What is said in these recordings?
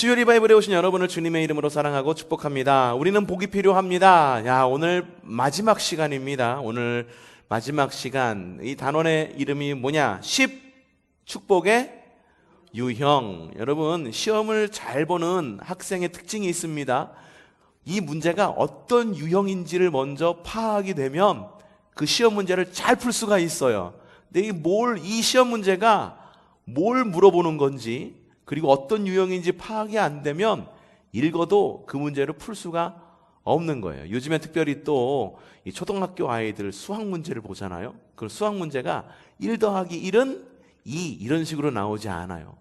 주일이 바이블에 오신 여러분을 주님의 이름으로 사랑하고 축복합니다. 우리는 복이 필요합니다. 오늘 마지막 시간입니다. 오늘 마지막 시간. 이 단원의 이름이 뭐냐? 10 축복의 유형. 여러분, 시험을 잘 보는 학생의 특징이 있습니다. 이 문제가 어떤 유형인지를 먼저 파악이 되면 그 시험 문제를 잘 풀 수가 있어요. 근데 이 시험 문제가 뭘 물어보는 건지, 그리고 어떤 유형인지 파악이 안 되면 읽어도 그 문제를 풀 수가 없는 거예요. 요즘에 특별히 또 이 초등학교 아이들 수학 문제를 보잖아요. 그 수학 문제가 1 더하기 1은 2 이런 식으로 나오지 않아요.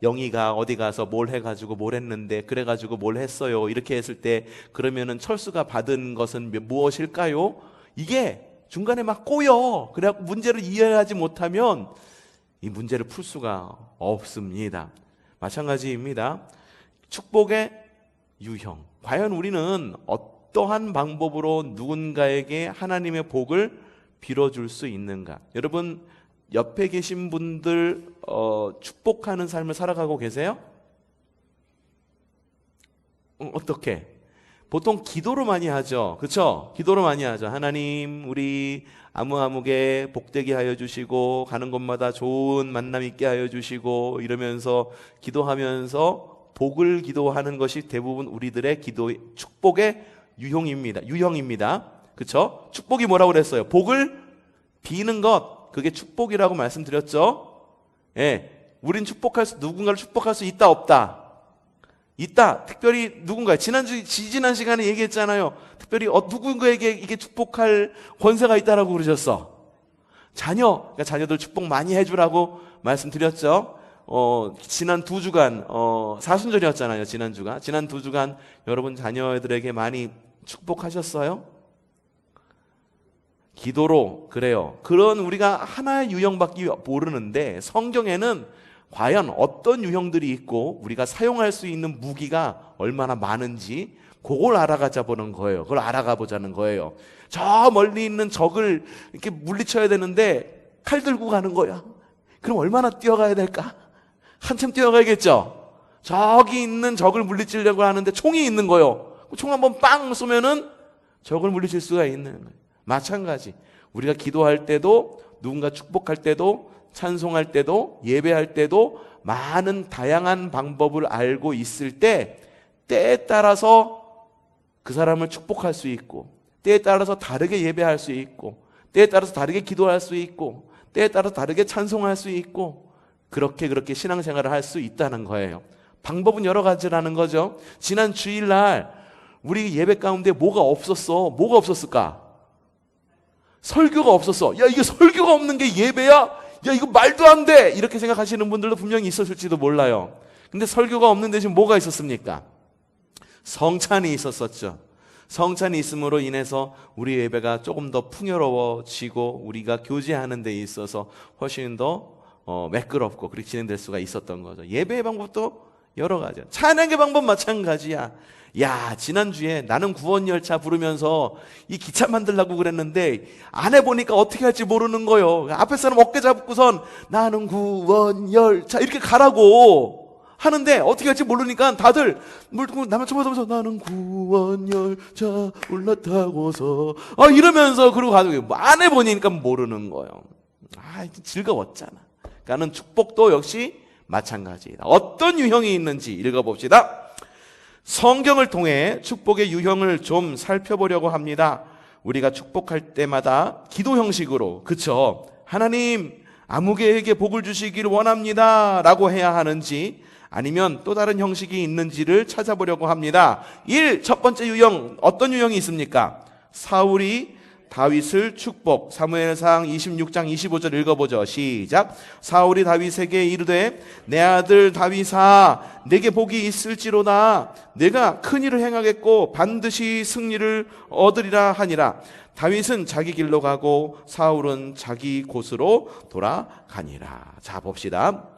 영희가 어디 가서 뭘 해가지고 뭘 했는데 그래가지고 뭘 했어요 이렇게 했을 때 그러면은 철수가 받은 것은 무엇일까요? 이게 중간에 막 꼬여. 그래갖고 문제를 이해하지 못하면 이 문제를 풀 수가 없습니다. 마찬가지입니다. 축복의 유형. 과연 우리는 어떠한 방법으로 누군가에게 하나님의 복을 빌어줄 수 있는가? 여러분, 옆에 계신 분들 축복하는 삶을 살아가고 계세요? 어떻게? 보통 기도로 많이 하죠. 그렇죠? 기도로 많이 하죠. 하나님, 우리 아무개 복되게 하여 주시고 가는 곳마다 좋은 만남 있게 하여 주시고 이러면서 기도하면서 복을 기도하는 것이 대부분 우리들의 기도의 축복의 유형입니다. 그렇죠? 축복이 뭐라고 그랬어요? 복을 비는 것, 그게 축복이라고 말씀드렸죠. 우린 누군가를 축복할 수 있다 없다? 있다. 특별히 누군가 지난 시간에 얘기했잖아요. 특별히 누군가에게 이게 축복할 권세가 있다라고 그러셨어. 그러니까 자녀들 축복 많이 해주라고 말씀드렸죠. 지난 2주간 사순절이었잖아요. 지난 2주간 여러분 자녀들에게 많이 축복하셨어요? 기도로. 그래요. 그런 우리가 하나의 유형밖에 모르는데 성경에는 과연 어떤 유형들이 있고 우리가 사용할 수 있는 무기가 얼마나 많은지 그걸 알아가 보자는 거예요. 저 멀리 있는 적을 이렇게 물리쳐야 되는데 칼 들고 가는 거야. 그럼 얼마나 뛰어가야 될까? 한참 뛰어가야겠죠. 저기 있는 적을 물리치려고 하는데 총이 있는 거예요. 총 한번 빵 쏘면은 적을 물리칠 수가 있는 거예요. 마찬가지. 우리가 기도할 때도, 누군가 축복할 때도, 찬송할 때도, 예배할 때도 많은 다양한 방법을 알고 있을 때 때에 따라서 그 사람을 축복할 수 있고, 때에 따라서 다르게 예배할 수 있고, 때에 따라서 다르게 기도할 수 있고, 때에 따라서 다르게 찬송할 수 있고, 그렇게 신앙생활을 할 수 있다는 거예요. 방법은 여러 가지라는 거죠. 지난 주일날 우리 예배 가운데 뭐가 없었을까? 설교가 없었어. 이게 설교가 없는 게 예배야? 이거 말도 안 돼! 이렇게 생각하시는 분들도 분명히 있었을지도 몰라요. 근데 설교가 없는 대신 뭐가 있었습니까? 성찬이 있었었죠. 성찬이 있음으로 인해서 우리 예배가 조금 더 풍요로워지고 우리가 교제하는 데 있어서 훨씬 더 매끄럽고 그렇게 진행될 수가 있었던 거죠. 예배의 방법도 여러 가지야. 찬양의 방법 마찬가지야. 지난주에 나는 구원열차 부르면서 이 기차 만들려고 그랬는데 안 해보니까 어떻게 할지 모르는 거예요. 앞에 사람 어깨 잡고선 나는 구원열차 이렇게 가라고 하는데 어떻게 할지 모르니까 다들 나만 쳐보면서 나는 구원열차 올라타고서 이러면서 그러고 가지고 안 해보니까 모르는 거예요. 즐거웠잖아. 그러니까는 축복도 역시 마찬가지다. 어떤 유형이 있는지 읽어봅시다. 성경을 통해 축복의 유형을 좀 살펴보려고 합니다. 우리가 축복할 때마다 기도 형식으로, 그쵸? 하나님, 아무개에게 복을 주시기를 원합니다 라고 해야 하는지 아니면 또 다른 형식이 있는지를 찾아보려고 합니다. 첫 번째 유형, 어떤 유형이 있습니까? 사울이 다윗을 축복. 사무엘상 26장 25절 읽어보죠. 시작. 사울이 다윗에게 이르되 내 아들 다윗아 내게 복이 있을지로다. 내가 큰 일을 행하겠고 반드시 승리를 얻으리라 하니라. 다윗은 자기 길로 가고 사울은 자기 곳으로 돌아가니라. 자, 봅시다.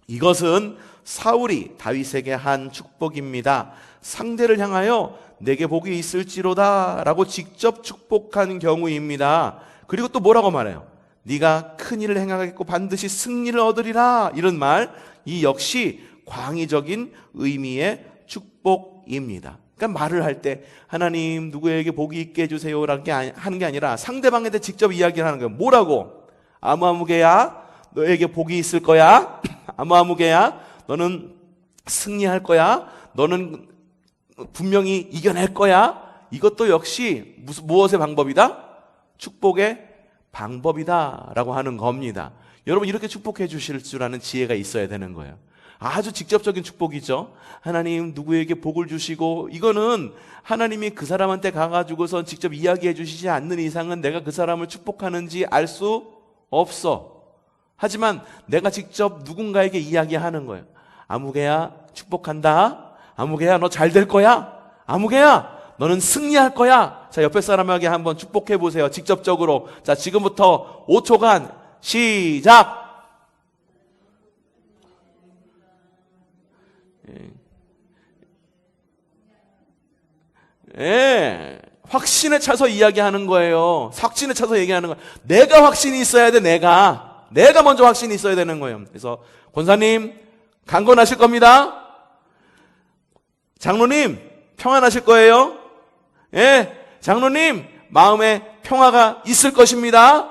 이것은 사울이 다윗에게 한 축복입니다. 상대를 향하여 내게 복이 있을지로다 라고 직접 축복한 경우입니다. 그리고 또 뭐라고 말해요? 네가 큰 일을 행하겠고 반드시 승리를 얻으리라. 이런 말, 이 역시 광의적인 의미의 축복입니다. 그러니까 말을 할 때 하나님 누구에게 복이 있게 해주세요 라는 게 하는 게 아니라 상대방한테 직접 이야기를 하는 거예요. 뭐라고? 아무개야 너에게 복이 있을 거야. 아무개야 너는 승리할 거야. 너는 분명히 이겨낼 거야. 이것도 역시 무엇의 방법이다? 축복의 방법이다 라고 하는 겁니다. 여러분 이렇게 축복해 주실 줄 아는 지혜가 있어야 되는 거예요. 아주 직접적인 축복이죠. 하나님 누구에게 복을 주시고, 이거는 하나님이 그 사람한테 가가지고선 직접 이야기해 주시지 않는 이상은 내가 그 사람을 축복하는지 알 수 없어. 하지만 내가 직접 누군가에게 이야기하는 거예요. 아무개야 축복한다. 아무개야 너 잘 될 거야. 아무개야 너는 승리할 거야. 자, 옆에 사람에게 한번 축복해 보세요. 직접적으로. 자, 지금부터 5초간 시작. 예, 확신에 차서 이야기하는 거예요. 확신에 차서 얘기하는 거예요. 내가 확신이 있어야 돼. 내가 먼저 확신이 있어야 되는 거예요. 그래서 권사님 강건하실 겁니다. 장로님 평안하실 거예요. 예, 장로님 마음에 평화가 있을 것입니다.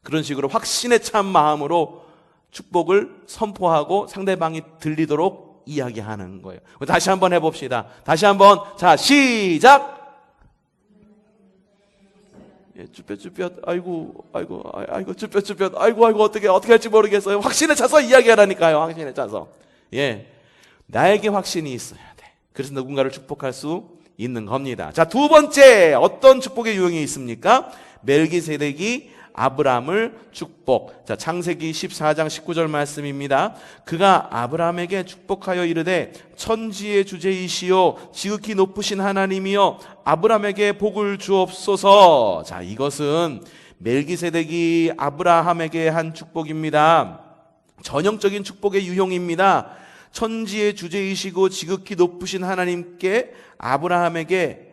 그런 식으로 확신에 찬 마음으로 축복을 선포하고 상대방이 들리도록 이야기하는 거예요. 다시 한번 해봅시다. 다시 한번. 자, 시작. 예, 쭈뼛쭈뼛. 아이고, 쭈뼛쭈뼛. 아이고, 어떻게 할지 모르겠어요. 확신에 차서 이야기하라니까요. 확신에 차서. 예, 나에게 확신이 있어야 돼. 그래서 누군가를 축복할 수 있는 겁니다. 자, 두 번째 어떤 축복의 유형이 있습니까? 멜기세덱이 아브라함을 축복. 자, 창세기 14장 19절 말씀입니다. 그가 아브라함에게 축복하여 이르되 천지의 주제이시오 지극히 높으신 하나님이여 아브라함에게 복을 주옵소서. 자, 이것은 멜기세덱이 아브라함에게 한 축복입니다. 전형적인 축복의 유형입니다. 천지의 주제이시고 지극히 높으신 하나님께 아브라함에게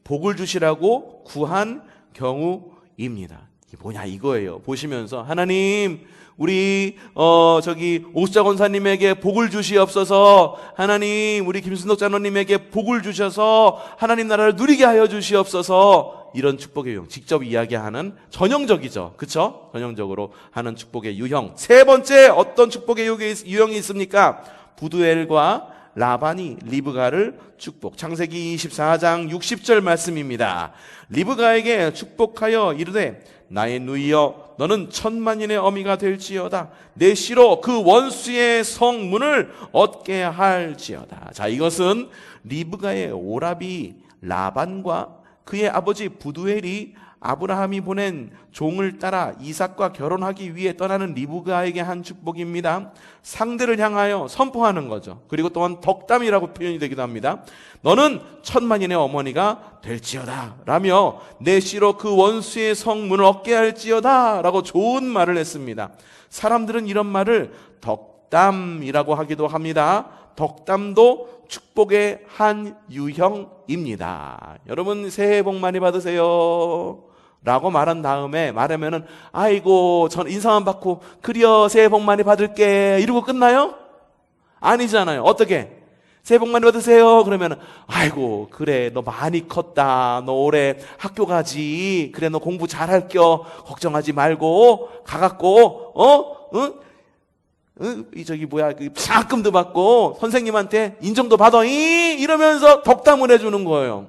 복을 주시라고 구한 경우입니다. 이게 뭐냐 이거예요. 보시면서 하나님 우리 오수자 권사님에게 복을 주시옵소서. 하나님 우리 김순덕 장로님에게 복을 주셔서 하나님 나라를 누리게 하여 주시옵소서. 이런 축복의 유형 직접 이야기하는 전형적이죠. 그렇죠? 전형적으로 하는 축복의 유형. 세 번째 어떤 축복의 유형이 있습니까? 부두엘과 라반이 리브가를 축복. 창세기 24장 60절 말씀입니다. 리브가에게 축복하여 이르되 나의 누이여 너는 천만인의 어미가 될지어다. 내 씨로 그 원수의 성문을 얻게 할지어다. 자, 이것은 리브가의 오라비 라반과 그의 아버지 부두엘이 아브라함이 보낸 종을 따라 이삭과 결혼하기 위해 떠나는 리브가에게 한 축복입니다. 상대를 향하여 선포하는 거죠. 그리고 또한 덕담이라고 표현이 되기도 합니다. 너는 천만인의 어머니가 될지어다 라며 내 씨로 그 원수의 성문을 얻게 할지어다 라고 좋은 말을 했습니다. 사람들은 이런 말을 덕담이라고 하기도 합니다. 덕담도 축복의 한 유형입니다. 여러분 새해 복 많이 받으세요 라고 말한 다음에 말하면은 아이고 전 인사만 받고 그려 새해 복 많이 받을게 이러고 끝나요? 아니잖아요. 어떻게? 새해 복 많이 받으세요 그러면은 아이고 그래 너 많이 컸다. 너 올해 학교 가지. 그래 너 공부 잘할 겨. 걱정하지 말고 가갖고 그 장학금도 받고 선생님한테 인정도 받아 이러면서 덕담을 해주는 거예요.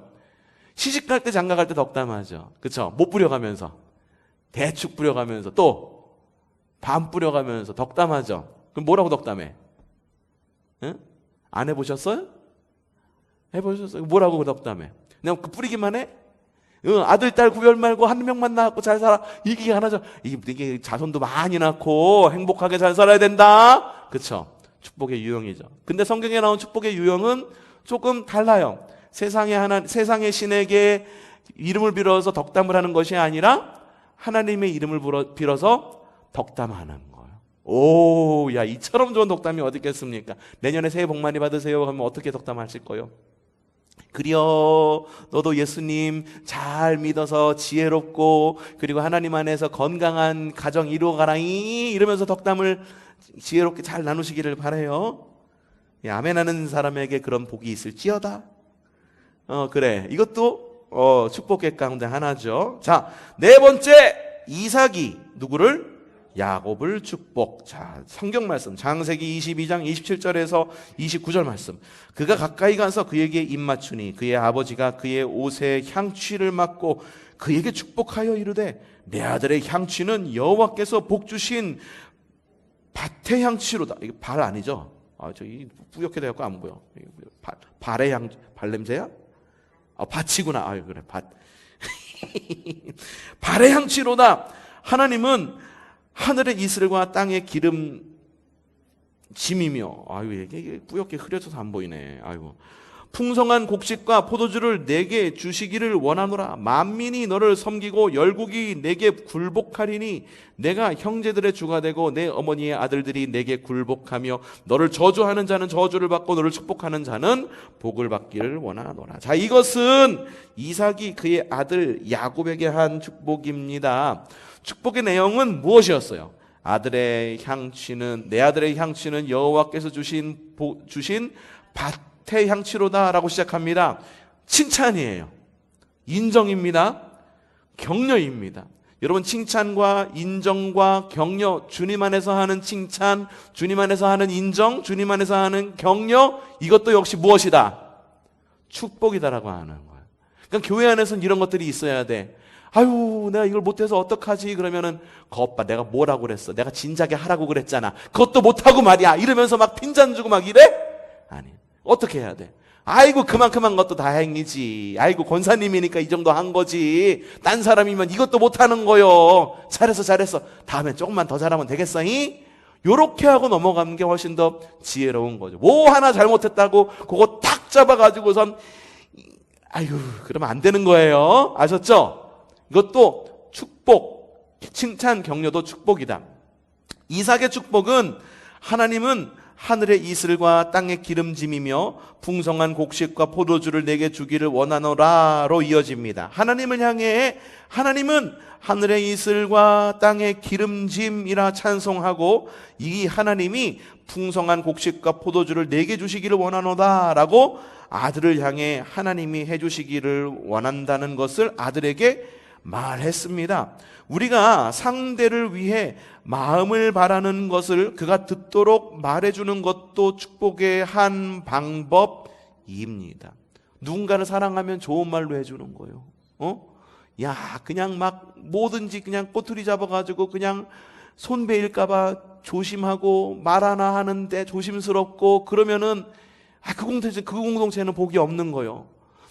시집갈 때 장가갈 때 덕담하죠. 그렇죠? 못 뿌려가면서 대축 뿌려가면서 또 반 뿌려가면서 덕담하죠. 그럼 뭐라고 덕담해? 응? 안 해보셨어요? 해보셨어요? 뭐라고 덕담해? 그냥 그 뿌리기만 해? 아들, 딸 구별 말고 한 명만 낳고 잘 살아. 이게 하나죠. 이게 자손도 많이 낳고 행복하게 잘 살아야 된다. 그쵸? 축복의 유형이죠. 근데 성경에 나온 축복의 유형은 조금 달라요. 세상의 신에게 이름을 빌어서 덕담을 하는 것이 아니라 하나님의 이름을 빌어서 덕담하는 거예요. 오, 야, 이처럼 좋은 덕담이 어디 있겠습니까? 내년에 새해 복 많이 받으세요 하면 어떻게 덕담하실 거예요? 그려 너도 예수님 잘 믿어서 지혜롭고 그리고 하나님 안에서 건강한 가정 이루어가라이 이러면서 덕담을 지혜롭게 잘 나누시기를 바라요. 예, 아멘하는 사람에게 그런 복이 있을지어다. 그래. 이것도 축복의 가운데 하나죠. 자, 네 번째, 이삭이 누구를? 야곱을 축복. 자, 성경 말씀 창세기 22장 27절에서 29절 말씀. 그가 가까이 가서 그에게 입맞추니 그의 아버지가 그의 옷에 향취를 맡고 그에게 축복하여 이르되 내 아들의 향취는 여호와께서 복 주신 밭의 향취로다. 이게 발 아니죠? 저기 뿌옇게 되었고 안 보여. 발의 향, 발냄새야? 밭이구나. 그래, 밭. 발의 향취로다. 하나님은 하늘의 이슬과 땅의 기름 짐이며, 이게 뿌옇게 흐려져서 안 보이네. 풍성한 곡식과 포도주를 내게 주시기를 원하노라. 만민이 너를 섬기고 열국이 내게 굴복하리니 내가 형제들의 주가 되고 내 어머니의 아들들이 내게 굴복하며 너를 저주하는 자는 저주를 받고 너를 축복하는 자는 복을 받기를 원하노라. 자, 이것은 이삭이 그의 아들 야곱에게 한 축복입니다. 축복의 내용은 무엇이었어요? 내 아들의 향취는 여호와께서 주신 밭의 향취로다라고 시작합니다. 칭찬이에요. 인정입니다. 격려입니다. 여러분, 칭찬과 인정과 격려, 주님 안에서 하는 칭찬, 주님 안에서 하는 인정, 주님 안에서 하는 격려, 이것도 역시 무엇이다? 축복이다라고 하는 거예요. 그러니까 교회 안에서는 이런 것들이 있어야 돼. 내가 이걸 못해서 어떡하지? 그러면은 거봐, 내가 뭐라고 그랬어? 내가 진작에 하라고 그랬잖아. 그것도 못하고 말이야. 이러면서 막 핀잔 주고 막 이래? 아니, 어떻게 해야 돼? 그만큼한 것도 다행이지. 권사님이니까 이 정도 한 거지. 딴 사람이면 이것도 못하는 거요. 잘했어. 다음에 조금만 더 잘하면 되겠어? 요렇게 하고 넘어가는 게 훨씬 더 지혜로운 거죠. 뭐 하나 잘못했다고 그거 탁 잡아가지고선 그러면 안 되는 거예요. 아셨죠? 이것도 축복, 칭찬, 격려도 축복이다. 이삭의 축복은 하나님은 하늘의 이슬과 땅의 기름짐이며 풍성한 곡식과 포도주를 내게 주기를 원하노라로 이어집니다. 하나님을 향해 하나님은 하늘의 이슬과 땅의 기름짐이라 찬송하고 이 하나님이 풍성한 곡식과 포도주를 내게 주시기를 원하노다라고 아들을 향해 하나님이 해주시기를 원한다는 것을 아들에게 말했습니다. 우리가 상대를 위해 마음을 바라는 것을 그가 듣도록 말해주는 것도 축복의 한 방법입니다. 누군가를 사랑하면 좋은 말로 해주는 거예요. 그냥 막 뭐든지 그냥 꼬투리 잡아가지고 그냥 손 베일까봐 조심하고 말 하나 하는데 조심스럽고 그러면은 그 공동체는 복이 없는 거예요.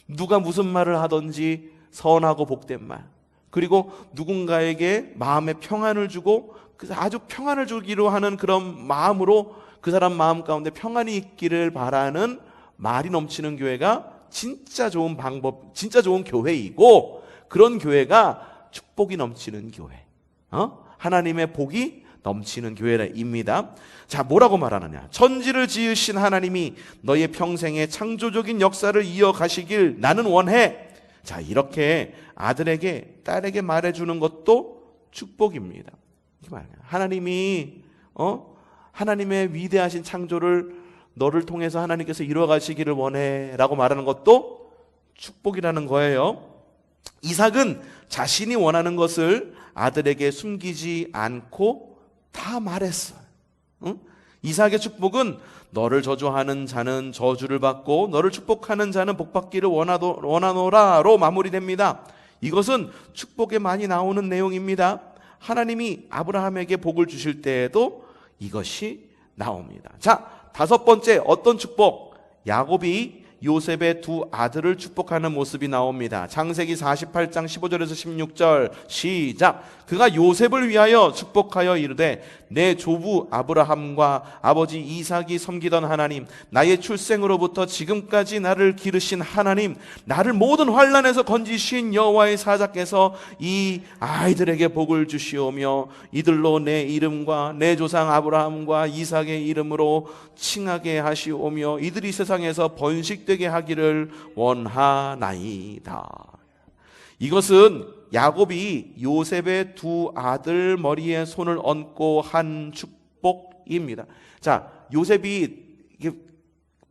누가 무슨 말을 하든지 선하고 복된 말, 그리고 누군가에게 마음의 평안을 주고 아주 평안을 주기로 하는 그런 마음으로 그 사람 마음 가운데 평안이 있기를 바라는 말이 넘치는 교회가 진짜 좋은 방법, 진짜 좋은 교회이고, 그런 교회가 축복이 넘치는 교회, 하나님의 복이 넘치는 교회입니다. 자, 뭐라고 말하느냐? 천지를 지으신 하나님이 너의 평생의 창조적인 역사를 이어가시길 나는 원해. 자, 이렇게 아들에게, 딸에게 말해주는 것도 축복입니다. 하나님이 하나님의 위대하신 창조를 너를 통해서 하나님께서 이루어가시기를 원해 라고 말하는 것도 축복이라는 거예요. 이삭은 자신이 원하는 것을 아들에게 숨기지 않고 다 말했어요. 이삭의 축복은 너를 저주하는 자는 저주를 받고 너를 축복하는 자는 복받기를 원하노라로 마무리됩니다. 이것은 축복에 많이 나오는 내용입니다. 하나님이 아브라함에게 복을 주실 때에도 이것이 나옵니다. 자, 다섯 번째, 어떤 축복? 야곱이 요셉의 두 아들을 축복하는 모습이 나옵니다. 창세기 48장 15절에서 16절 시작. 그가 요셉을 위하여 축복하여 이르되 내 조부 아브라함과 아버지 이삭이 섬기던 하나님, 나의 출생으로부터 지금까지 나를 기르신 하나님, 나를 모든 환난에서 건지신 여호와의 사자께서 이 아이들에게 복을 주시오며 이들로 내 이름과 내 조상 아브라함과 이삭의 이름으로 칭하게 하시오며 이들이 세상에서 번식되게 하기를 원하나이다. 이것은 야곱이 요셉의 두 아들 머리에 손을 얹고 한 축복입니다. 자, 요셉이 이게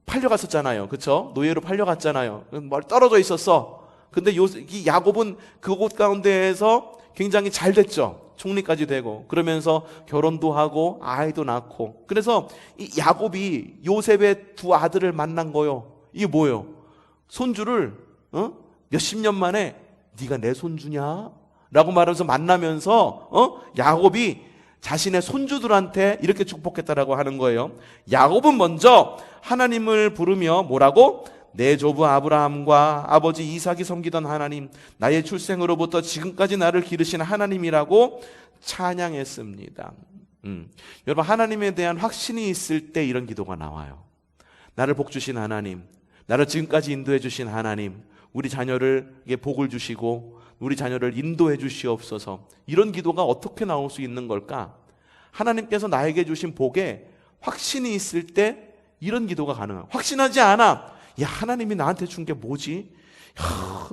팔려갔었잖아요. 그렇죠? 노예로 팔려갔잖아요. 멀리 떨어져 있었어. 근데 이 야곱은 그곳 가운데에서 굉장히 잘 됐죠. 총리까지 되고, 그러면서 결혼도 하고 아이도 낳고. 그래서 이 야곱이 요셉의 두 아들을 만난 거요. 이게 뭐예요? 손주를 몇십 년 만에 네가 내 손주냐? 라고 말하면서 만나면서 야곱이 자신의 손주들한테 이렇게 축복했다라고 하는 거예요. 야곱은 먼저 하나님을 부르며 뭐라고? 내 조부 아브라함과 아버지 이삭이 섬기던 하나님, 나의 출생으로부터 지금까지 나를 기르신 하나님이라고 찬양했습니다. 여러분, 하나님에 대한 확신이 있을 때 이런 기도가 나와요. 나를 복 주신 하나님, 나를 지금까지 인도해 주신 하나님, 우리 자녀를 복을 주시고 우리 자녀를 인도해 주시옵소서. 이런 기도가 어떻게 나올 수 있는 걸까? 하나님께서 나에게 주신 복에 확신이 있을 때 이런 기도가 가능해요. 확신하지 않아. 야, 하나님이 나한테 준 게 뭐지?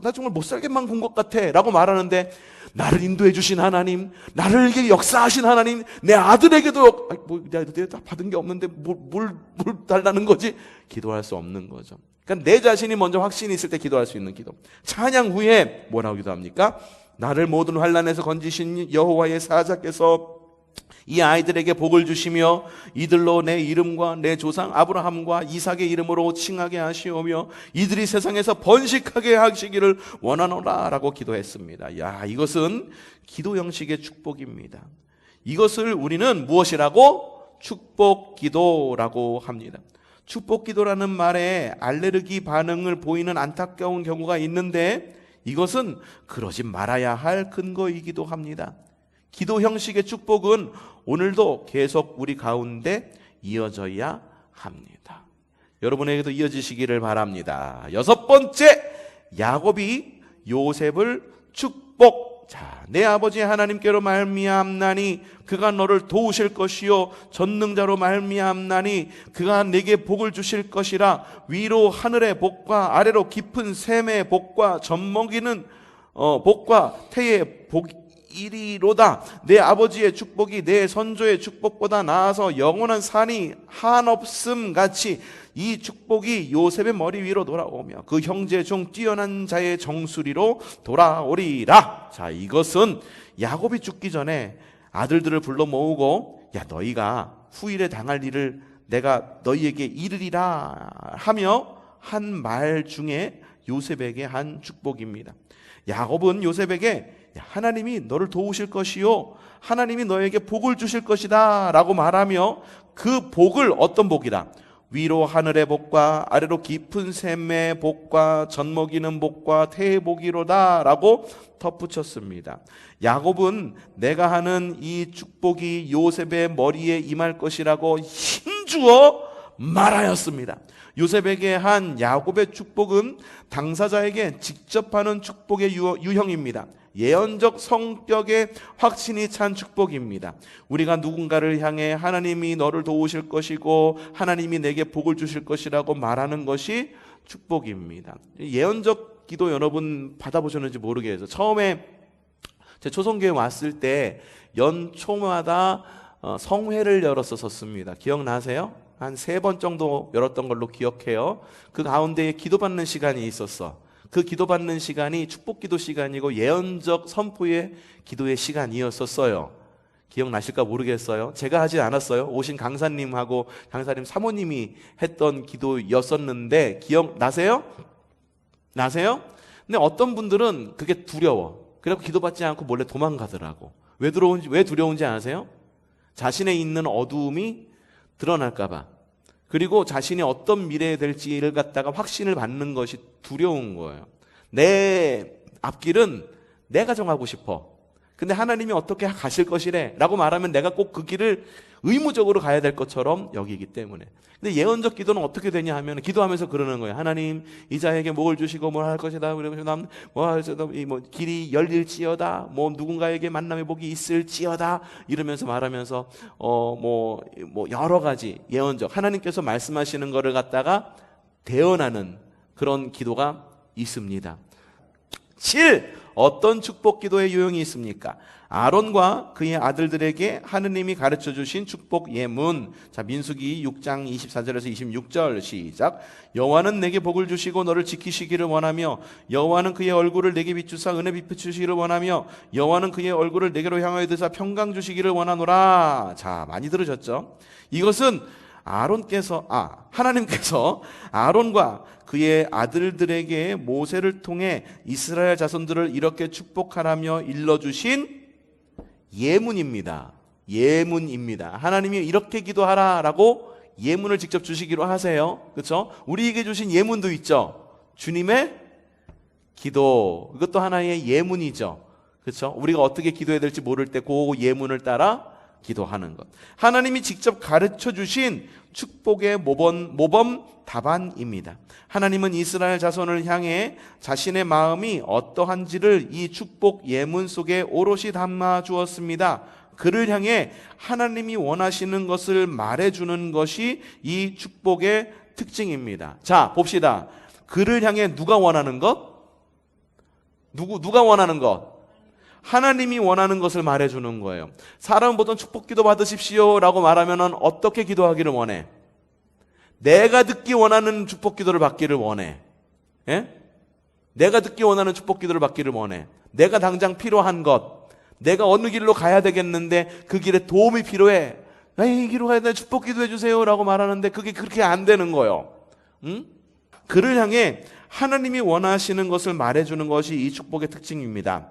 나 정말 못 살게만 군 것 같아 라고 말하는데, 나를 인도해 주신 하나님, 나를 이렇게 역사하신 하나님, 내 아들에게도 내가 받은 게 없는데 뭘 달라는 거지? 기도할 수 없는 거죠. 그러니까 내 자신이 먼저 확신이 있을 때 기도할 수 있는 기도. 찬양 후에 뭐라고 기도합니까? 나를 모든 환난에서 건지신 여호와의 사자께서 이 아이들에게 복을 주시며 이들로 내 이름과 내 조상 아브라함과 이삭의 이름으로 칭하게 하시오며 이들이 세상에서 번식하게 하시기를 원하노라 라고 기도했습니다. 야, 이것은 기도 형식의 축복입니다. 이것을 우리는 무엇이라고? 축복 기도라고 합니다. 축복 기도라는 말에 알레르기 반응을 보이는 안타까운 경우가 있는데, 이것은 그러지 말아야 할 근거이기도 합니다. 기도 형식의 축복은 오늘도 계속 우리 가운데 이어져야 합니다. 여러분에게도 이어지시기를 바랍니다. 6번째, 야곱이 요셉을 축복. 자, 내 아버지 하나님께로 말미암나니 그가 너를 도우실 것이요 전능자로 말미암나니 그가 내게 복을 주실 것이라. 위로 하늘의 복과 아래로 깊은 샘의 복과 젖먹이는 복과 태의 복이리로다. 내 아버지의 축복이 내 선조의 축복보다 나아서 영원한 산이 한없음 같이 이 축복이 요셉의 머리 위로 돌아오며 그 형제 중 뛰어난 자의 정수리로 돌아오리라. 자, 이것은 야곱이 죽기 전에 아들들을 불러 모으고, 야, 너희가 후일에 당할 일을 내가 너희에게 이르리라 하며 한 말 중에 요셉에게 한 축복입니다. 야곱은 요셉에게 하나님이 너를 도우실 것이요 하나님이 너에게 복을 주실 것이다 라고 말하며, 그 복을 어떤 복이라? 위로 하늘의 복과 아래로 깊은 샘의 복과 젖먹이는 복과 태의 복이로다 라고 덧붙였습니다. 야곱은 내가 하는 이 축복이 요셉의 머리에 임할 것이라고 힘주어 말하였습니다. 요셉에게 한 야곱의 축복은 당사자에게 직접 하는 축복의 유형입니다. 예언적 성격의 확신이 찬 축복입니다. 우리가 누군가를 향해 하나님이 너를 도우실 것이고 하나님이 내게 복을 주실 것이라고 말하는 것이 축복입니다. 예언적 기도 여러분 받아보셨는지 모르겠어요. 처음에 제 초성교회 왔을 때 연초마다 성회를 열었었습니다. 기억나세요? 한 3번 정도 열었던 걸로 기억해요. 그 가운데에 기도받는 시간이 있었어. 그 기도받는 시간이 축복기도 시간이고 예언적 선포의 기도의 시간이었었어요. 기억나실까 모르겠어요. 제가 하지 않았어요. 오신 강사님하고 강사님 사모님이 했던 기도였었는데 기억나세요? 나세요? 근데 어떤 분들은 그게 두려워. 그래서 기도받지 않고 몰래 도망가더라고. 왜 두려운지 아세요? 자신의 있는 어두움이 드러날까 봐. 그리고 자신이 어떤 미래에 될지를 갖다가 확신을 받는 것이 두려운 거예요. 내 앞길은 내가 정하고 싶어. 근데 하나님이 어떻게 가실 것이래 라고 말하면 내가 꼭 그 길을 의무적으로 가야 될 것처럼 여기기 때문에. 근데 예언적 기도는 어떻게 되냐 하면 기도하면서 그러는 거예요. 하나님 이 자에게 목을 주시고 뭘 할 것이다. 길이 열릴지어다. 누군가에게 만남의 복이 있을지어다. 이러면서 말하면서 여러 가지 예언적 하나님께서 말씀하시는 거를 갖다가 대언하는 그런 기도가 있습니다. 7. 어떤 축복 기도의 유형이 있습니까? 아론과 그의 아들들에게 하느님이 가르쳐 주신 축복 예문. 자, 민수기 6장 24절에서 26절 시작. 여호와는 내게 복을 주시고 너를 지키시기를 원하며 여호와는 그의 얼굴을 내게 비추사 은혜 비추시기를 원하며 여호와는 그의 얼굴을 내게로 향하여 드사 평강 주시기를 원하노라. 자, 많이 들으셨죠? 이것은 하나님께서 아론과 그의 아들들에게 모세를 통해 이스라엘 자손들을 이렇게 축복하라며 일러주신 예문입니다. 예문입니다. 하나님이 이렇게 기도하라라고 예문을 직접 주시기로 하세요. 그렇죠? 우리에게 주신 예문도 있죠. 주님의 기도. 이것도 하나의 예문이죠. 그렇죠? 우리가 어떻게 기도해야 될지 모를 때 그 예문을 따라 기도하는 것. 하나님이 직접 가르쳐 주신 축복의 모범 답안입니다. 하나님은 이스라엘 자손을 향해 자신의 마음이 어떠한지를 이 축복 예문 속에 오롯이 담아 주었습니다. 그를 향해 하나님이 원하시는 것을 말해주는 것이 이 축복의 특징입니다. 자, 봅시다. 그를 향해 누가 원하는 것? 누가 원하는 것? 하나님이 원하는 것을 말해주는 거예요. 사람은 보통 축복 기도 받으십시오 라고 말하면 어떻게 기도하기를 원해? 내가 듣기 원하는 축복 기도를 받기를 원해. 예? 내가 듣기 원하는 축복 기도를 받기를 원해. 내가 당장 필요한 것, 내가 어느 길로 가야 되겠는데 그 길에 도움이 필요해. 이 길로 가야 돼, 축복 기도해 주세요 라고 말하는데 그게 그렇게 안 되는 거예요. 응? 그를 향해 하나님이 원하시는 것을 말해주는 것이 이 축복의 특징입니다.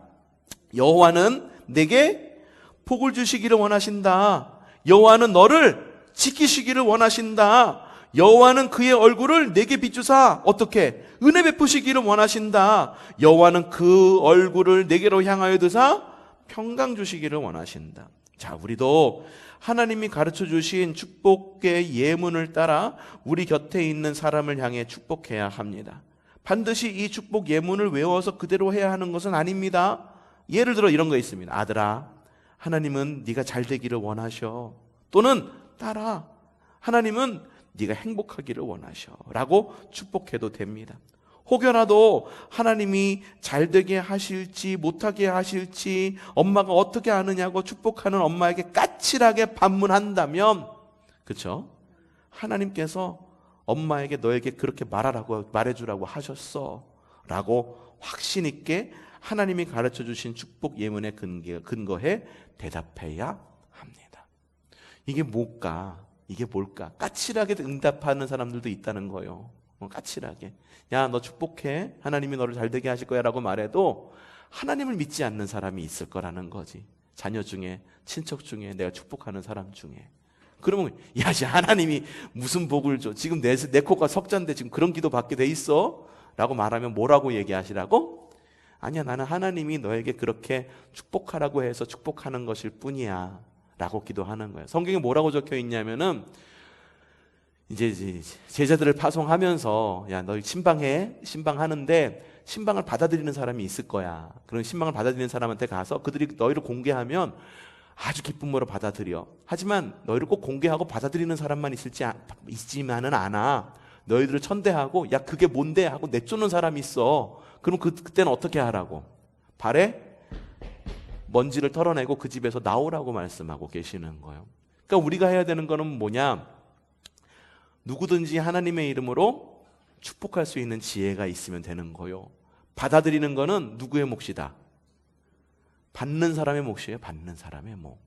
여호와는 내게 복을 주시기를 원하신다. 여호와는 너를 지키시기를 원하신다. 여호와는 그의 얼굴을 내게 비추사 어떻게? 은혜 베푸시기를 원하신다. 여호와는 그 얼굴을 내게로 향하여 드사 평강 주시기를 원하신다. 자, 우리도 하나님이 가르쳐 주신 축복의 예문을 따라 우리 곁에 있는 사람을 향해 축복해야 합니다. 반드시 이 축복 예문을 외워서 그대로 해야 하는 것은 아닙니다. 예를 들어 이런 거 있습니다. 아들아, 하나님은 네가 잘 되기를 원하셔. 또는 딸아, 하나님은 네가 행복하기를 원하셔 라고 축복해도 됩니다. 혹여라도 하나님이 잘 되게 하실지 못하게 하실지 엄마가 어떻게 아느냐고 축복하는 엄마에게 까칠하게 반문한다면, 그렇죠? 하나님께서 엄마에게 너에게 그렇게 말해주라고 하셨어 라고 확신 있게 하나님이 가르쳐 주신 축복 예문에 근거해 대답해야 합니다. 이게 뭘까? 까칠하게 응답하는 사람들도 있다는 거예요. 까칠하게. 야, 너 축복해. 하나님이 너를 잘 되게 하실 거야 라고 말해도 하나님을 믿지 않는 사람이 있을 거라는 거지. 자녀 중에, 친척 중에, 내가 축복하는 사람 중에. 그러면 야, 하나님이 무슨 복을 줘? 지금 내 코가 석잔데 지금 그런 기도 받게 돼 있어? 라고 말하면 뭐라고 얘기하시라고? 아니야, 나는 하나님이 너에게 그렇게 축복하라고 해서 축복하는 것일 뿐이야 라고 기도하는 거예요. 성경에 뭐라고 적혀 있냐면은 이제 제자들을 파송하면서 야, 너 신방하는데 신방을 받아들이는 사람이 있을 거야. 그런 신방을 받아들이는 사람한테 가서 그들이 너희를 공개하면 아주 기쁨으로 받아들여. 하지만 너희를 꼭 공개하고 받아들이는 사람만 있지만은 않아. 너희들을 천대하고 야, 그게 뭔데 하고 내쫓는 사람이 있어. 그럼 그때는 어떻게 하라고? 발에 먼지를 털어내고 그 집에서 나오라고 말씀하고 계시는 거예요. 그러니까 우리가 해야 되는 거는 뭐냐? 누구든지 하나님의 이름으로 축복할 수 있는 지혜가 있으면 되는 거요. 받아들이는 거는 누구의 몫이다? 받는 사람의 몫이에요. 받는 사람의 몫.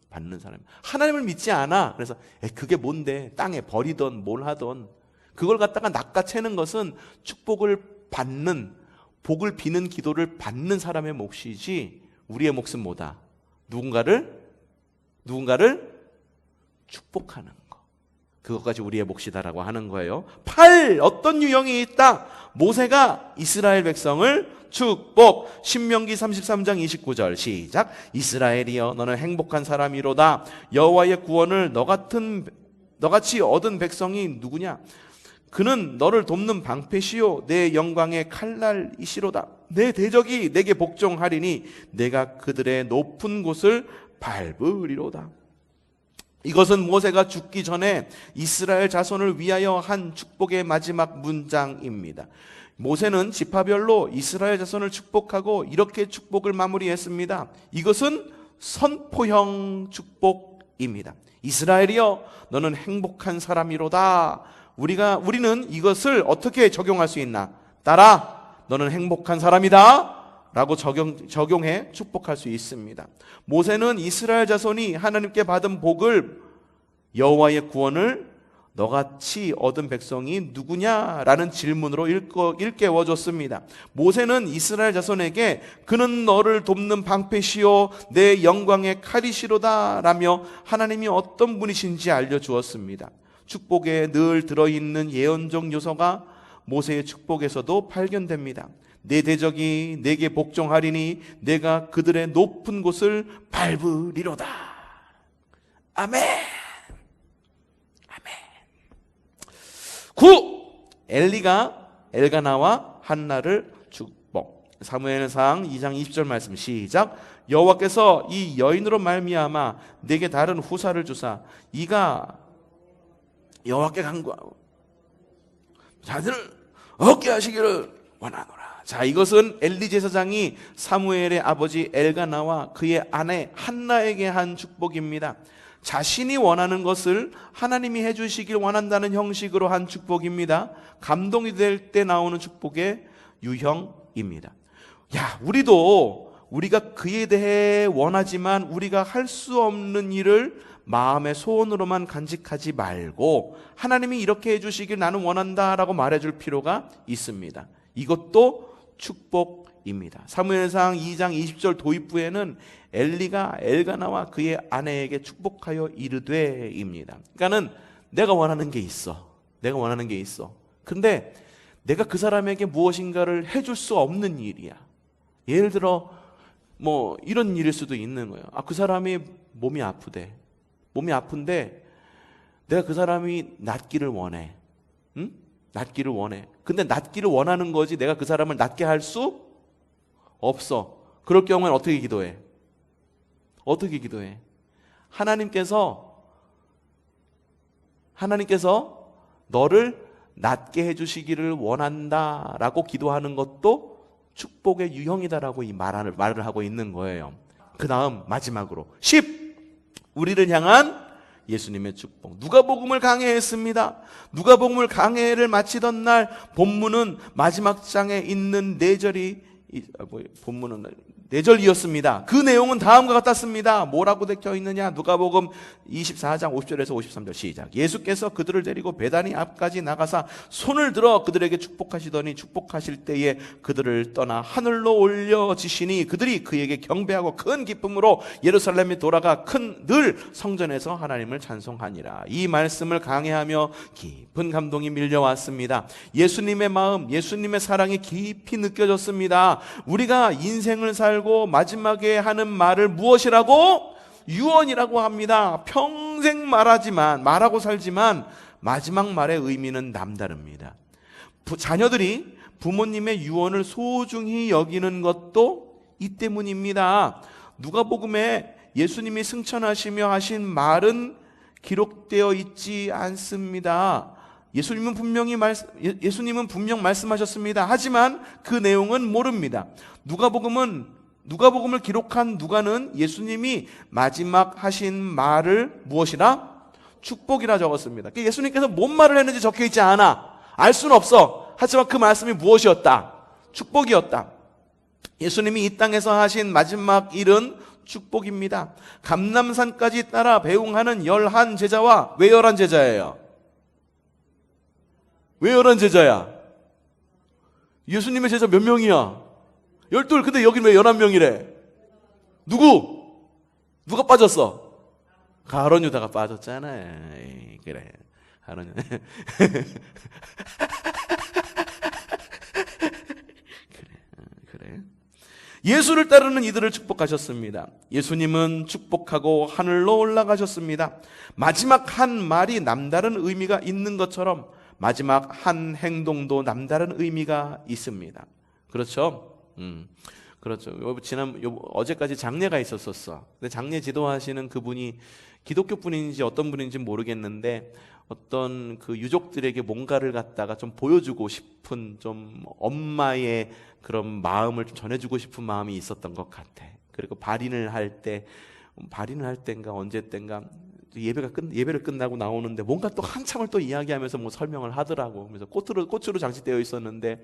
하나님을 믿지 않아. 그래서 그게 뭔데? 땅에 버리던 뭘 하던 그걸 갖다가 낚아채는 것은 축복을 받는, 복을 비는 기도를 받는 사람의 몫이지 우리의 몫은 뭐다? 누군가를 축복하는 거. 그것까지 우리의 몫이다라고 하는 거예요. 8. 어떤 유형이 있다? 모세가 이스라엘 백성을 축복. 신명기 33장 29절 시작. 이스라엘이여 너는 행복한 사람이로다. 여호와의 구원을 너같이 얻은 백성이 누구냐? 그는 너를 돕는 방패시요 내 영광의 칼날이시로다. 내 대적이 내게 복종하리니 내가 그들의 높은 곳을 밟으리로다. 이것은 모세가 죽기 전에 이스라엘 자손을 위하여 한 축복의 마지막 문장입니다. 모세는 지파별로 이스라엘 자손을 축복하고 이렇게 축복을 마무리했습니다. 이것은 선포형 축복입니다. 이스라엘이여, 너는 행복한 사람이로다. 우리는 이것을 어떻게 적용할 수 있나? 따라, 너는 행복한 사람이다 라고 적용해 축복할 수 있습니다. 모세는 이스라엘 자손이 하나님께 받은 복을, 여호와의 구원을 너같이 얻은 백성이 누구냐라는 질문으로 일깨워줬습니다. 모세는 이스라엘 자손에게 그는 너를 돕는 방패시요 내 영광의 칼이시로다 라며 하나님이 어떤 분이신지 알려주었습니다. 축복에 늘 들어있는 예언적 요소가 모세의 축복에서도 발견됩니다. 내 대적이 내게 복종하리니 내가 그들의 높은 곳을 밟으리로다. 아멘. 아멘. 9. 엘리가 엘가나와 한나를 축복. 사무엘상 2장 20절 말씀 시작. 여호와께서 이 여인으로 말미암아 내게 다른 후사를 주사 이가 여호와께 간구하고 자들을 얻게 하시기를 원하노라. 자, 이것은 엘리 제사장이 사무엘의 아버지 엘가나와 그의 아내 한나에게 한 축복입니다. 자신이 원하는 것을 하나님이 해주시길 원한다는 형식으로 한 축복입니다. 감동이 될 때 나오는 축복의 유형입니다. 야, 우리가 그에 대해 원하지만 우리가 할 수 없는 일을 마음의 소원으로만 간직하지 말고 하나님이 이렇게 해주시길 나는 원한다라고 말해줄 필요가 있습니다. 이것도 축복입니다. 사무엘상 2장 20절 도입부에는 엘리가 엘가나와 그의 아내에게 축복하여 이르되입니다. 그러니까는 내가 원하는 게 있어. 근데 내가 그 사람에게 무엇인가를 해줄 수 없는 일이야. 예를 들어 뭐 이런 일일 수도 있는 거예요. 그 사람이 몸이 아픈데 내가 그 사람이 낫기를 원해. 응? 낫기를 원해. 근데 낫기를 원하는 거지 내가 그 사람을 낫게 할 수 없어. 그럴 경우에는 어떻게 기도해? 하나님께서 너를 낫게 해주시기를 원한다라고 기도하는 것도 축복의 유형이다라고 이 말을 하고 있는 거예요. 그 다음 마지막으로 10. 우리를 향한 예수님의 축복. 누가복음을 강해했습니다. 누가복음을 강해를 마치던 날 본문은 마지막 장에 있는 본문은 4절이었습니다. 그 내용은 다음과 같았습니다. 뭐라고 적혀 있느냐? 누가복음 24장 50절에서 53절 시작. 예수께서 그들을 데리고 베다니 앞까지 나가사 손을 들어 그들에게 축복하시더니 축복하실 때에 그들을 떠나 하늘로 올려지시니 그들이 그에게 경배하고 큰 기쁨으로 예루살렘에 돌아가 늘 성전에서 하나님을 찬송하니라. 이 말씀을 강해하며 깊은 감동이 밀려왔습니다. 예수님의 마음, 예수님의 사랑이 깊이 느껴졌습니다. 우리가 인생을 살고 마지막에 하는 말을 무엇이라고? 유언이라고 합니다. 평생 말하고 살지만 마지막 말의 의미는 남다릅니다. 자녀들이 부모님의 유언을 소중히 여기는 것도 이 때문입니다. 누가복음에 예수님이 승천하시며 하신 말은 기록되어 있지 않습니다. 예수님은 분명 말씀하셨습니다. 하지만 그 내용은 모릅니다. 누가복음을 기록한 누가는 예수님이 마지막 하신 말을 무엇이라? 축복이라 적었습니다. 예수님께서 뭔 말을 했는지 적혀 있지 않아. 알 수는 없어. 하지만 그 말씀이 무엇이었다? 축복이었다. 예수님이 이 땅에서 하신 마지막 일은 축복입니다. 감람산까지 따라 배웅하는 11제자와 왜 11제자예요? 왜 11제자야? 예수님의 제자 몇 명이야? 12. 근데 여긴 왜 11명이래? 누가 빠졌어? 가룟 유다가 빠졌잖아. 그래. 가룟 유다. 그래. 예수를 따르는 이들을 축복하셨습니다. 예수님은 축복하고 하늘로 올라가셨습니다. 마지막 한 말이 남다른 의미가 있는 것처럼 마지막 한 행동도 남다른 의미가 있습니다. 그렇죠? 그렇죠. 어제까지 장례가 있었었어. 근데 장례 지도하시는 그분이 기독교 분인지 어떤 분인지 모르겠는데 어떤 그 유족들에게 뭔가를 갖다가 좀 보여주고 싶은, 좀 엄마의 그런 마음을 좀 전해주고 싶은 마음이 있었던 것 같아. 그리고 발인을 할 때인가 언제 때인가 예배를 끝나고 나오는데 뭔가 또 한참을 또 이야기하면서 뭐 설명을 하더라고. 그래서 꽃으로 장식되어 있었는데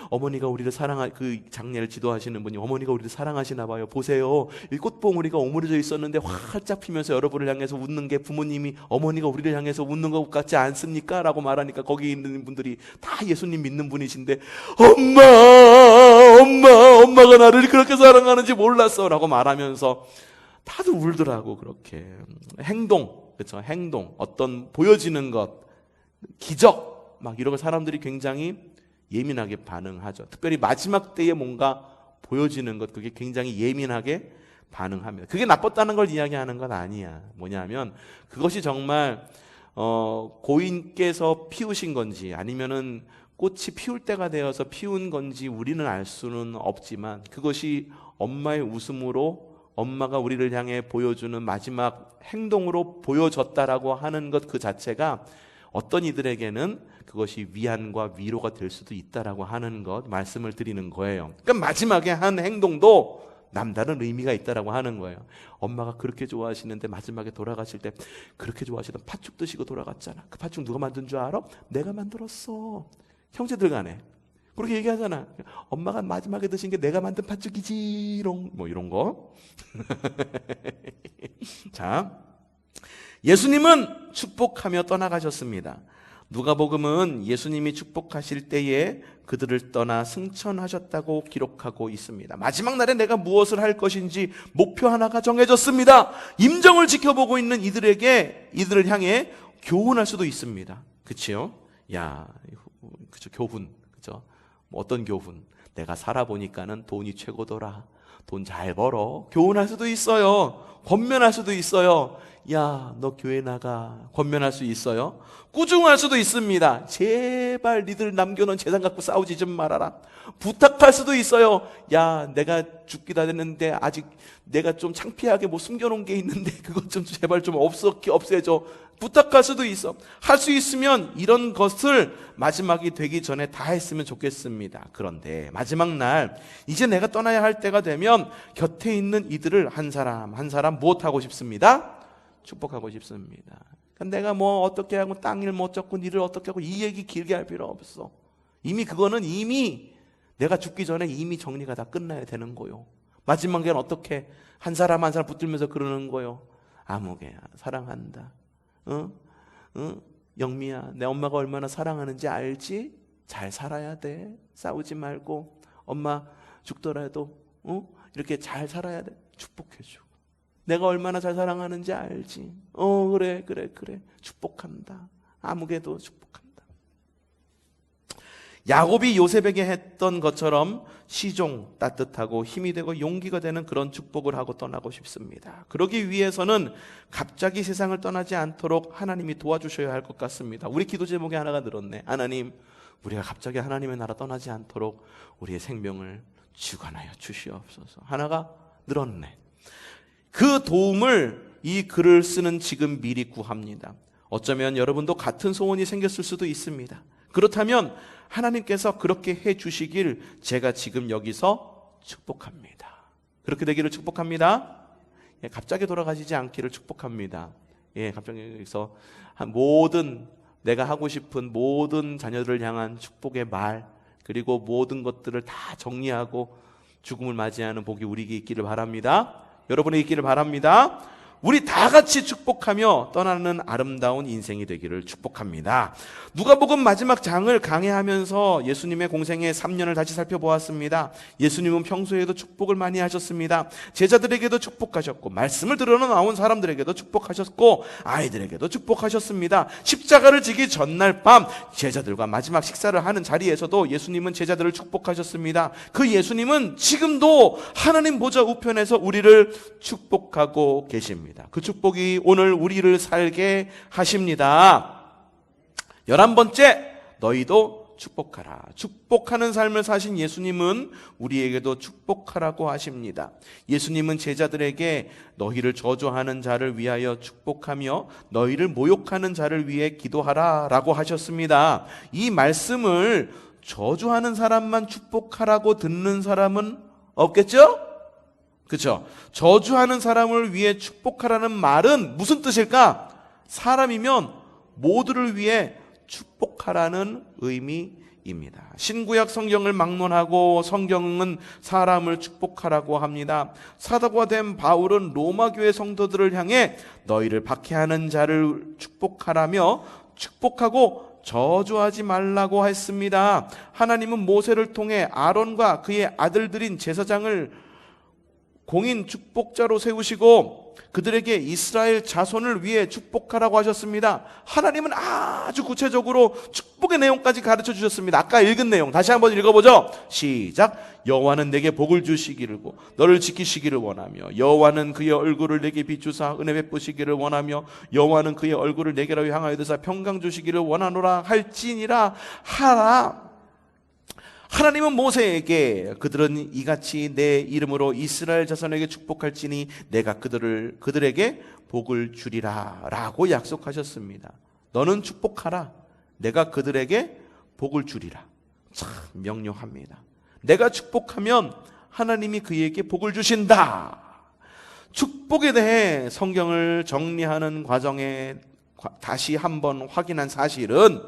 어머니가 우리를 그 장례를 지도하시는 분이 어머니가 우리를 사랑하시나 봐요. 보세요. 이 꽃봉우리가 오므려져 있었는데 활짝 피면서 여러분을 향해서 웃는 게 부모님이 어머니가 우리를 향해서 웃는 것 같지 않습니까? 라고 말하니까 거기 있는 분들이 다 예수님 믿는 분이신데 엄마가 나를 그렇게 사랑하는지 몰랐어 라고 말하면서 다들 울더라고. 그렇게 행동, 그렇죠? 행동, 어떤 보여지는 것, 기적 막 이런 거 사람들이 굉장히 예민하게 반응하죠. 특별히 마지막 때에 뭔가 보여지는 것, 그게 굉장히 예민하게 반응합니다. 그게 나빴다는 걸 이야기하는 건 아니야. 뭐냐면 그것이 정말 고인께서 피우신 건지 아니면은 꽃이 피울 때가 되어서 피운 건지 우리는 알 수는 없지만 그것이 엄마의 웃음으로 엄마가 우리를 향해 보여주는 마지막 행동으로 보여졌다라고 하는 것 그 자체가 어떤 이들에게는 그것이 위안과 위로가 될 수도 있다라고 하는 것 말씀을 드리는 거예요. 그러니까 마지막에 한 행동도 남다른 의미가 있다라고 하는 거예요. 엄마가 그렇게 좋아하시는데 마지막에 돌아가실 때 그렇게 좋아하시던 팥죽 드시고 돌아갔잖아. 그 팥죽 누가 만든 줄 알아? 내가 만들었어. 형제들 간에 그렇게 얘기하잖아. 엄마가 마지막에 드신 게 내가 만든 팥죽이지롱. 뭐 이런 거. 자, 예수님은 축복하며 떠나가셨습니다. 누가복음은 예수님이 축복하실 때에 그들을 떠나 승천하셨다고 기록하고 있습니다. 마지막 날에 내가 무엇을 할 것인지 목표 하나가 정해졌습니다. 임종을 지켜보고 있는 이들을 향해 교훈할 수도 있습니다. 그치요? 그쵸, 교훈. 그쵸? 뭐 어떤 교훈? 내가 살아보니까는 돈이 최고더라. 돈 잘 벌어. 교훈할 수도 있어요. 권면할 수도 있어요. 야, 너 교회 나가. 권면할 수 있어요. 꾸중할 수도 있습니다. 제발 니들 남겨놓은 재산 갖고 싸우지 좀 말아라. 부탁할 수도 있어요. 야, 내가 죽기다 됐는데 아직 내가 좀 창피하게 뭐 숨겨놓은 게 있는데 그것 좀 제발 좀 없애줘. 부탁할 수도 있어. 할 수 있으면 이런 것을 마지막이 되기 전에 다 했으면 좋겠습니다. 그런데 마지막 날 이제 내가 떠나야 할 때가 되면 곁에 있는 이들을 한 사람 한 사람 무엇하고 싶습니다? 축복하고 싶습니다. 내가 뭐 어떻게 하고 땅일 못 잡고 일을 어떻게 하고 이 얘기 길게 할 필요 없어. 그거는 이미 내가 죽기 전에 이미 정리가 다 끝나야 되는 거요. 마지막엔 어떻게 한 사람 한 사람 붙들면서 그러는 거요. 아무개야 사랑한다. 영미야, 내 엄마가 얼마나 사랑하는지 알지? 잘 살아야 돼. 싸우지 말고 엄마 죽더라도 이렇게 잘 살아야 돼. 축복해줘. 내가 얼마나 잘 사랑하는지 알지? 그래. 축복한다. 아무개도 축복한다. 야곱이 요셉에게 했던 것처럼 시종, 따뜻하고 힘이 되고 용기가 되는 그런 축복을 하고 떠나고 싶습니다. 그러기 위해서는 갑자기 세상을 떠나지 않도록 하나님이 도와주셔야 할 것 같습니다. 우리 기도 제목에 하나가 늘었네. 하나님, 우리가 갑자기 하나님의 나라 떠나지 않도록 우리의 생명을 주관하여 주시옵소서. 하나가 늘었네. 그 도움을 이 글을 쓰는 지금 미리 구합니다. 어쩌면 여러분도 같은 소원이 생겼을 수도 있습니다. 그렇다면 하나님께서 그렇게 해 주시길 제가 지금 여기서 축복합니다. 그렇게 되기를 축복합니다. 갑자기 돌아가시지 않기를 축복합니다. 갑자기 여기서 모든 내가 하고 싶은 모든 자녀들을 향한 축복의 말, 그리고 모든 것들을 다 정리하고 죽음을 맞이하는 복이 우리에게 있기를 바랍니다. 여러분에게 있기를 바랍니다. 우리 다 같이 축복하며 떠나는 아름다운 인생이 되기를 축복합니다. 누가복음 마지막 장을 강해하면서 예수님의 공생의 3년을 다시 살펴보았습니다. 예수님은 평소에도 축복을 많이 하셨습니다. 제자들에게도 축복하셨고 말씀을 들으러 나온 사람들에게도 축복하셨고 아이들에게도 축복하셨습니다. 십자가를 지기 전날 밤 제자들과 마지막 식사를 하는 자리에서도 예수님은 제자들을 축복하셨습니다. 그 예수님은 지금도 하나님 보좌 우편에서 우리를 축복하고 계십니다. 그 축복이 오늘 우리를 살게 하십니다. 11번째, 너희도 축복하라. 축복하는 삶을 사신 예수님은 우리에게도 축복하라고 하십니다. 예수님은 제자들에게 너희를 저주하는 자를 위하여 축복하며 너희를 모욕하는 자를 위해 기도하라 라고 하셨습니다. 이 말씀을 저주하는 사람만 축복하라고 듣는 사람은 없겠죠? 그렇죠? 저주하는 사람을 위해 축복하라는 말은 무슨 뜻일까? 사람이면 모두를 위해 축복하라는 의미입니다. 신구약 성경을 막론하고 성경은 사람을 축복하라고 합니다. 사도가 된 바울은 로마 교회 성도들을 향해 너희를 박해하는 자를 축복하라며 축복하고 저주하지 말라고 했습니다. 하나님은 모세를 통해 아론과 그의 아들들인 제사장을 공인 축복자로 세우시고 그들에게 이스라엘 자손을 위해 축복하라고 하셨습니다. 하나님은 아주 구체적으로 축복의 내용까지 가르쳐 주셨습니다. 아까 읽은 내용 다시 한번 읽어보죠. 시작. 여호와는 내게 복을 주시기를 너를 지키시기를 원하며 여호와는 그의 얼굴을 내게 비추사 은혜 베푸시기를 원하며 여호와는 그의 얼굴을 내게로 향하여 드사 평강 주시기를 원하노라 할지니라 하라. 하나님은 모세에게 그들은 이같이 내 이름으로 이스라엘 자손에게 축복할지니 내가 그들에게 복을 주리라 라고 약속하셨습니다. 너는 축복하라. 내가 그들에게 복을 주리라. 참 명료합니다. 내가 축복하면 하나님이 그에게 복을 주신다. 축복에 대해 성경을 정리하는 과정에 다시 한번 확인한 사실은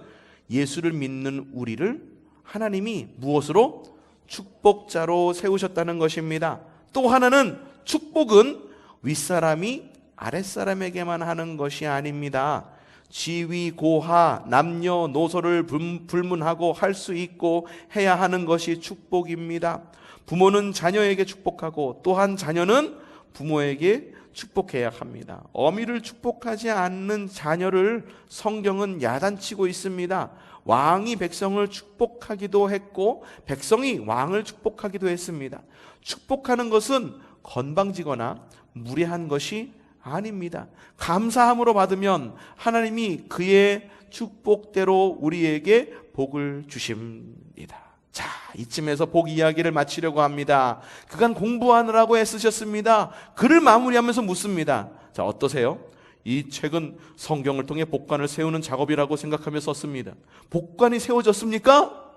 예수를 믿는 우리를 하나님이 무엇으로? 축복자로 세우셨다는 것입니다. 또 하나는 축복은 윗사람이 아랫사람에게만 하는 것이 아닙니다. 지위, 고하, 남녀노소를 불문하고 할 수 있고 해야 하는 것이 축복입니다. 부모는 자녀에게 축복하고 또한 자녀는 부모에게 축복해야 합니다. 어미를 축복하지 않는 자녀를 성경은 야단치고 있습니다. 왕이 백성을 축복하기도 했고 백성이 왕을 축복하기도 했습니다. 축복하는 것은 건방지거나 무례한 것이 아닙니다. 감사함으로 받으면 하나님이 그의 축복대로 우리에게 복을 주십니다. 자, 이쯤에서 복 이야기를 마치려고 합니다. 그간 공부하느라고 애쓰셨습니다. 글을 마무리하면서 묻습니다. 자, 어떠세요? 이 책은 성경을 통해 복관을 세우는 작업이라고 생각하며 썼습니다. 복관이 세워졌습니까?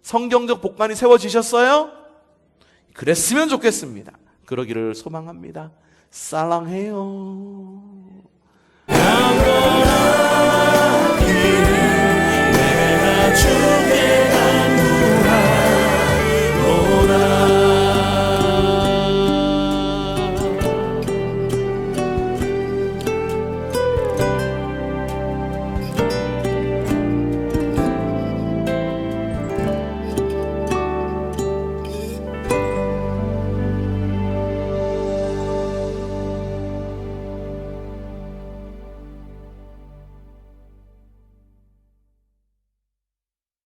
성경적 복관이 세워지셨어요? 그랬으면 좋겠습니다. 그러기를 소망합니다. 사랑해요.